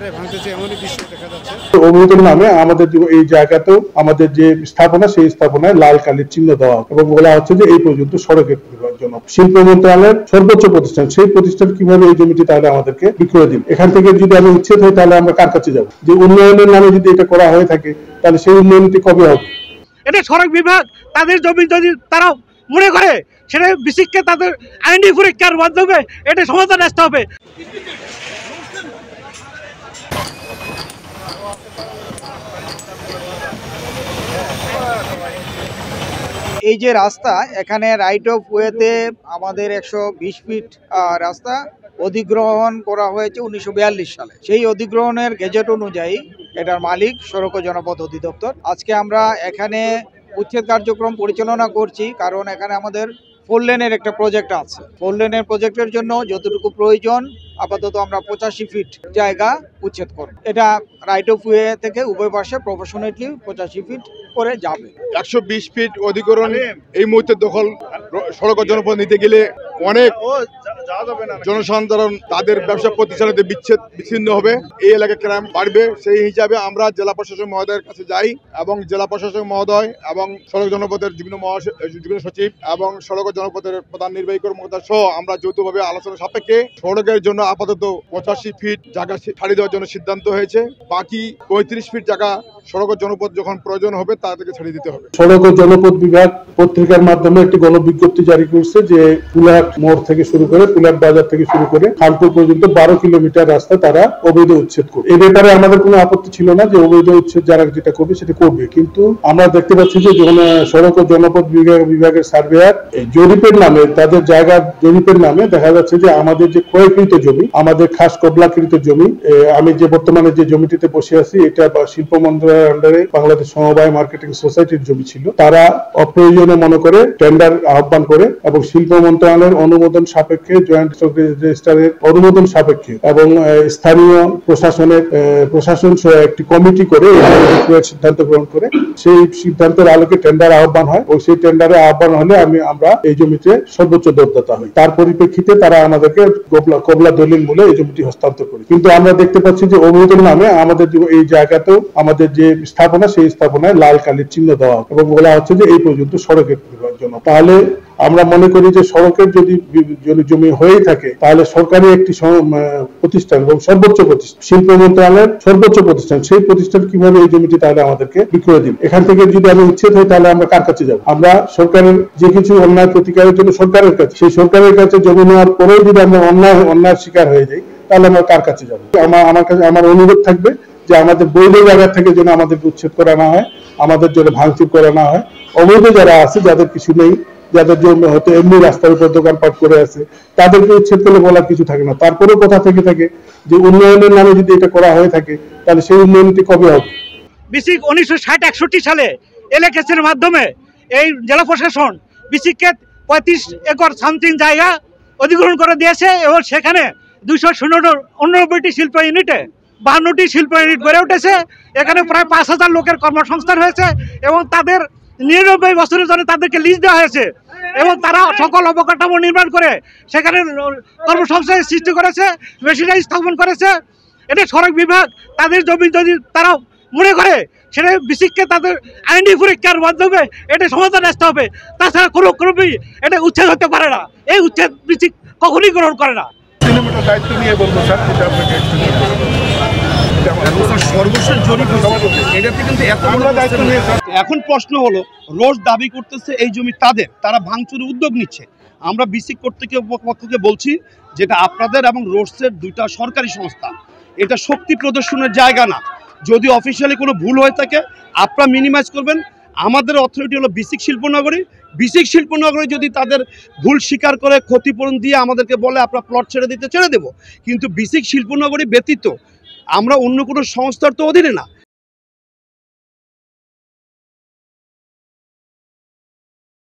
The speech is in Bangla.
রাস্তায় ভাঙতেছে এমনই দৃশ্য দেখা যাচ্ছে। অভিযোগের নামে আমাদের এই জায়গাতেও আমাদের যে স্থাপনা সেই স্থাপনায় লাল কালির চিহ্ন দেওয়া এবং বলা হচ্ছে যে এই পর্যন্ত সড়কের জন্য শিল্প মন্ত্রণালয়ের সর্বোচ্চ প্রতিষ্ঠান, সেই প্রতিষ্ঠান কিভাবে এই জমিটি তাহলে আমাদেরকে বিক্রয় দিবে? এখান থেকে যদি আমি উচ্ছেদ হই তাহলে আমরা কার কাছে যাব? যে উন্নয়নের নামে যদি এটা করা হয়ে থাকে তাহলে সেই উন্নয়নটি কবে হবে? এটা সড়ক বিভাগ তাদের জমি যদি তারা মনে করে সেটা বিসিককে তাদের আইনি পরীক্ষার মাধ্যমে এটা সমাধান আসতে হবে। এই যে রাস্তা, এখানে রাইট অফ ওয়েতে আমাদের 120 ফিট রাস্তা অধিগ্রহণ করা হয়েছে 1942 সালে। সেই অধিগ্রহণের গেজেট অনুযায়ী এটার মালিক সড়ক ও জনপথ অধিদপ্তর। আজকে আমরা এখানে উচ্ছেদ কার্যক্রম পরিচালনা করছি কারণ এখানে আমাদের 4 লেনের একটা প্রজেক্ট আছে। 4 লেনের প্রজেক্টের জন্য যতটুকু প্রয়োজন আপাতত আমরা 85 ফিট জায়গা উচ্ছেদ করব। এটা রাইট অফ ওয়ে থেকে উভয় পাশে প্রপোর্শনেটলি 85 ফিট করে যাবে। 120 ফিট অধিগ্রহণ এই মুহূর্তে দখল সড়ক ও জনপথ নিতে গেলে অনেক জনসাধারণ তাদের ব্যবসা প্রতিষ্ঠানে বিচ্ছিন্ন হবে, এই এলাকায় ক্রাইম বাড়বে। সেই হিসাবে আমরা জেলা প্রশাসক মহোদয়ের কাছে যাই এবং জেলা প্রশাসক মহোদয় এবং সড়ক জনপথের যুগ্ম সচিব এবং সড়ক জনপথের প্রধান নির্বাহী কর্মকর্তা সহ আমরা যৌথভাবে আলোচনা সাপেক্ষে সড়কের জন্য আপাতত 85 ফিট জায়গা ছাড়ি দেওয়ার জন্য সিদ্ধান্ত হয়েছে। বাকি 35 ফিট জায়গা সড়ক জনপথ যখন প্রয়োজন হবে তাদেরকে ছাড়িয়ে দিতে হবে। সড়ক ও জনপথ বিভাগ পত্রিকার মাধ্যমে একটি গণবিজ্ঞপ্তি জারি করছে যে পুলাট মোড় থেকে শুরু করে পুলাট বাজার থেকে শুরু করে খানপুর পর্যন্ত 12 কিলোমিটার রাস্তা তারা অবৈধ উচ্ছেদ করবে। এই ব্যাপারে আমাদের কোনো আপত্তি ছিল না যে অবৈধ উচ্ছেদ যারা যেটা করবে সেটা করবে, কিন্তু আমরা দেখতে পাচ্ছি যে সড়ক ও জনপথ বিভাগের সার্ভেয়ার জরিপের নামে তাদের জায়গার জরিপের নামে দেখা যাচ্ছে যে আমাদের যে ক্রয়কৃত জমি, আমাদের খাস কবলাকৃত জমি, আমি যে বর্তমানে যে জমিটিতে বসে আছি এটা শিল্প মন্ত্রণালয়ের আন্ডারে বাংলাদেশ সমবায় মার্কেটিং সোসাইটির জমি ছিল। তারা অপ্রয়োজনে মনে করে টেন্ডার আহ্বান করে এবং শিল্প মন্ত্রণালয়ের অনুমোদন সাপেক্ষে, জয়েন্ট স্টক রেজিস্ট্রারের অনুমোদন সাপেক্ষে এবং স্থানীয় প্রশাসন সহ একটি কমিটি করে সিদ্ধান্ত গ্রহণ করে সেই সিদ্ধান্তের আলোকে টেন্ডার আহ্বান হয় এবং সেই টেন্ডারে আহ্বান হলে আমরা এই জমিতে সর্বোচ্চ দরদাতা হই। তার পরিপ্রেক্ষিতে তারা আমাদেরকে কবলা দলিল মূলে এই জমিটি হস্তান্তর করে। কিন্তু আমরা দেখতে পাচ্ছি যে অভিযোগের নামে আমাদের এই জায়গাতেও আমাদের যে স্থাপনা সেই স্থাপনায় লাল কালির চিহ্ন দেওয়া এবং বলা হচ্ছে যে এই পর্যন্ত সড়কের জন্য। তাহলে আমরা মনে করি যে সড়কের যদি জমি হয়েই থাকে তাহলে সরকারি একটি প্রতিষ্ঠান এবং সর্বোচ্চ প্রতিষ্ঠান, শিল্প মন্ত্রণালয়ের সর্বোচ্চ প্রতিষ্ঠান, সেই প্রতিষ্ঠান কিভাবে এই জমিটি তাহলে আমাদেরকে বিক্রয় দিবে? এখান থেকে যদি আমি উচ্ছেদ হই তাহলে আমরা কার কাছে যাব? আমরা সরকারের যে কিছু অন্যায় প্রতিকারের জন্য সরকারের কাছে, সেই সরকারের কাছে জমি নেওয়ার পরেও যদি আমরা অন্যায়ের শিকার হয়ে যাই তাহলে আমরা কার কাছে যাব? আমার অনুরোধ থাকবে যে আমাদের বৈধ জায়গা থেকে যেন আমাদেরকে উচ্ছেদ করা না হয়, আমাদের জন্য ভাঙচুর করা না হয়। অবৈধ যারা আছে, যাদের কিছু নেই, যাদের জন্য হয়তো এমনি রাস্তার উপর দোকানপাট করে আছে, তাদেরকে উচ্ছেদ করলে বলার কিছু থাকে না। তারপরেও কথা থেকে থাকে যে উন্নয়নের নামে যদি এটা করা হয়ে থাকে তাহলে সেই উন্নয়নটি কবে হবে? বিসিক 1960-61 সালে এলএকেসের মাধ্যমে এই জেলা প্রশাসন বিসিককে 35 একর সামথিং জায়গা অধিগ্রহণ করে দিয়েছে এবং সেখানে 289টি শিল্প ইউনিটে 52টি শিল্প ইউনিট গড়ে উঠেছে। এখানে প্রায় 5000 লোকের কর্মসংস্থান হয়েছে এবং তাদের 99 বছরের জন্য তাদেরকে লিজ দেওয়া হয়েছে এবং তারা সকল অবকাঠামো নির্মাণ করে সেখানে কর্মসংস্থান সৃষ্টি করেছে, মেশিনারি স্থাপন করেছে। এটা সড়ক বিভাগ তাদের জমি যদি তারা মনে করে সেটা বিসিককে তাদের আইনি পরীক্ষার মাধ্যমে এটা সমাধান আসতে হবে। তাছাড়া ক্রমেই এটা উচ্ছেদ হতে পারে না। এই উচ্ছেদ বিসিক কখনই গ্রহণ করে না। দায়িত্ব নিয়ে বলবো স্যার, এখন প্রশ্ন হলো, রোজ দাবি করতেছে এই জমি তাদের, তারা ভাঙচুরের উদ্যোগ নিচ্ছে। আমরা বিসিক কর্তৃপক্ষের পক্ষে বলছি যেটা আপনাদের এবং রোডসের দুইটা সরকারি সংস্থা, এটা শক্তি প্রদর্শনের জায়গা না। যদি অফিসিয়ালি কোনো ভুল হয়ে থাকে আপনারা মিনিমাইজ করবেন। আমাদের অথরিটি হলো বিসিক শিল্পনগরী। বিসিক শিল্পনগরী যদি তাদের ভুল স্বীকার করে ক্ষতিপূরণ দিয়ে আমাদেরকে বলে আপনারা প্লট ছেড়ে দেব, কিন্তু বিসিক শিল্পনগরী ব্যতীত আমরা অন্য কোনো সংস্থার তো অধীনে না।